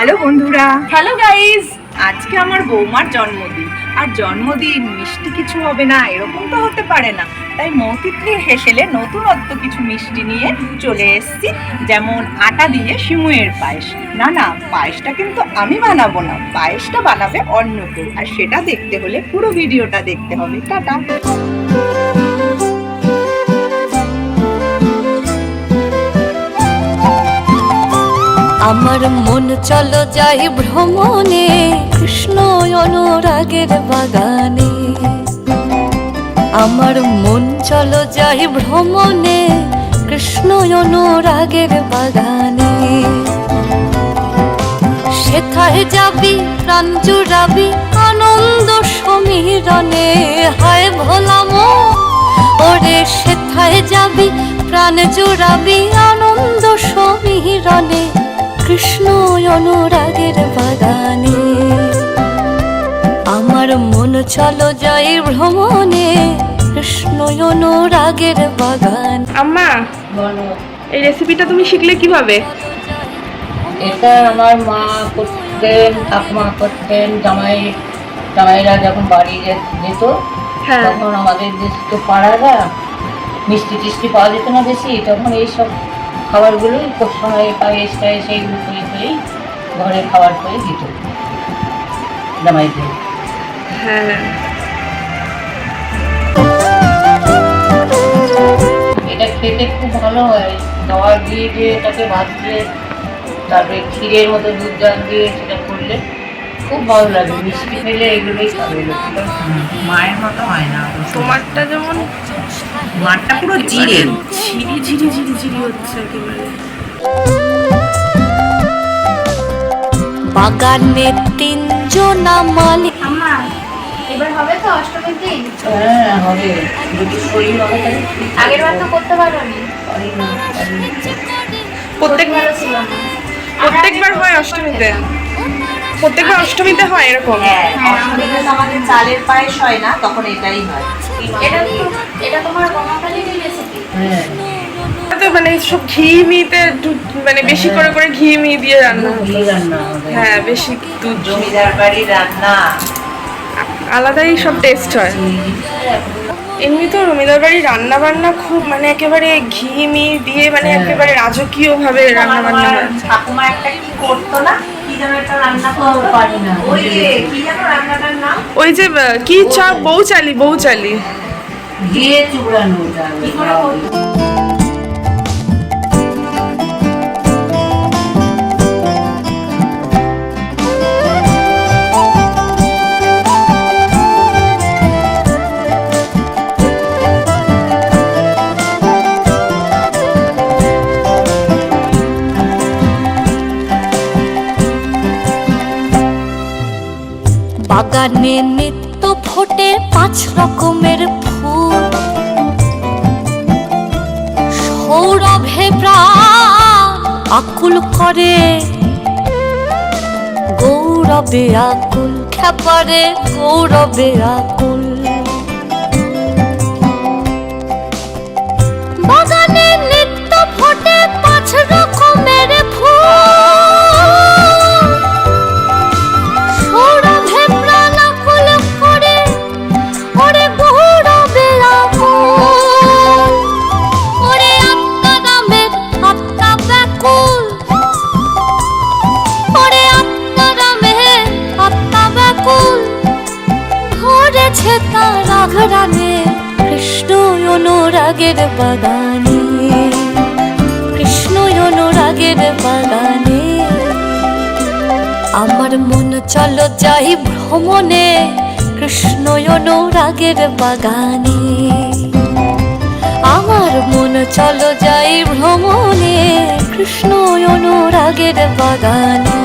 Hello বন্ধুরা, hello guys, আজকে আমার বৌমার জন্মদিন। আর জন্মদিন মিষ্টি কিছু হবে না এরকম তো হতে পারে না, তাই মৌতিত্রী হেসেলে নতুনত্ব কিছু মিষ্টি নিয়ে চলে এসেছি। যেমন আটা দিয়ে সিমুইয়ের পায়েস। না না, পায়েসটা কিন্তু আমি বানাবো না, পায়েসটা বানাবে অন্য কেউ। আর সেটা দেখতে হলে পুরো ভিডিওটা দেখতে হবে। টাটা। আমার মন চলো যাই ভ্রমণে, কৃষ্ণ অনুরাগের বাগানে। আমার মন চলো যাই ভ্রমণে, কৃষ্ণ অনুরাগের বাগানে। সেথায় যাবি প্রাণ জুড়াবি আনন্দ সমীরণে। হায় ভোলাম ওরে, সেথায় যাবি প্রাণ জুড়াবি আনন্দ সমীরণে, কৃষ্ণ অনুরাগের বাগানে। আমার মন চলো যাই ভ্রমণে, কৃষ্ণ অনুরাগের বাগান। আম্মা বলো। এই রেসিপিটা তুমি শিখলে কিভাবে? এটা আমার মা করতেন, ঠাকুমা করতেন। জামাইরা যখন বাড়ি যেত হ্যাঁ। তখন আমাদের দেশ তো পাড়ারা মিষ্টি টিষ্টি পাওয়া যেত না বেশি, তখন এইসব খাবারগুলোই খুব সময় পায়েস টায়েস এইগুলো করেই ঘরে খাবার করে দিত জামাইদের। হ্যাঁ, এটা খেতে খুব ভালো হয়। খাবার দিয়ে যে এটাকে ভাজলে, তারপরে ক্ষীরের মতো দুধ জাল দিয়ে সেটা করলে খুব ভালো লাগে। মিষ্টি খেলে এগুলোই খাবে লোকটা। মায়ের মতো হয় না, তোমারটা যেমন মারটা পুরো জিরে ঝিরি ঝিরি ঝিরি ঝিরি হচ্ছে একেবারে। বাগানে তিনজনা মালিক। আম্মা এবার হবে তো অষ্টমীর দিন? হ্যাঁ হবে, যদি শরীর ভালো থাকে। আগের বার তো করতে পারোনি। পারি না। প্রত্যেকবার ছিল না। প্রত্যেকবার হয় অষ্টমীতে? প্রত্যেকবার অষ্টমীতে হয় এরকম? হ্যাঁ, অষ্টমীতে তো আমাদের চালের পায়েস হয় না, তখন এটাই হয়। এটা তোমার গঙ্গাকালীরই রেসিপি। হ্যাঁ, তো মানে সব ঘি মিতে মানে বেশি করে করে ঘি মি দিয়ে রান্না হয়। ঘি রান্না হবে। হ্যাঁ, বেশি দুধ জমিদার বাড়ির রান্না। আলাদাই সব টেস্ট হয়। এমনি তো রমিদার বাড়ির রান্না বান্না খুব মানে একেবারে ঘি মি দিয়ে মানে একেবারে রাজকীয় ভাবে রান্না বান্না হয়। ঠাকুমা একটা কি করতো না, কি যেন একটা রান্না করতো, পারি না। ওই যে কি যেন রান্নাটার নাম, ওই যে কি চা, বউচালি বউচালি। ঘিয়ে চুড়ানো ওটা। কি করে করতো? বাগানে নিত্য ফোটে 5 রকমের ফুল। সৌরভে প্রাণ আকুল করে, গৌরবে আকুল খেপারে, গৌরবে আকুল। বাগানে নিত্য ফোটে 5 রকমের ফুল। সৌরভে প্রাণ আকুল করে, ওরে গৌরবে আকুল। ওরে আত্মারামের আত্মা ব্যাকুল, ওরে আত্মারামের আত্মা ব্যাকুল। ধরেছে তার আঘরানে, কৃষ্ণ অনুরাগের বাগানে, কৃষ্ণ অনুরাগের বাগানে। আমার মন চলো যাই ভ্রমণে, কৃষ্ণ অনুরাগের বাগানে। আমার মন চলো যাই ভ্রমণে, কৃষ্ণ অনুরাগের বাগানে।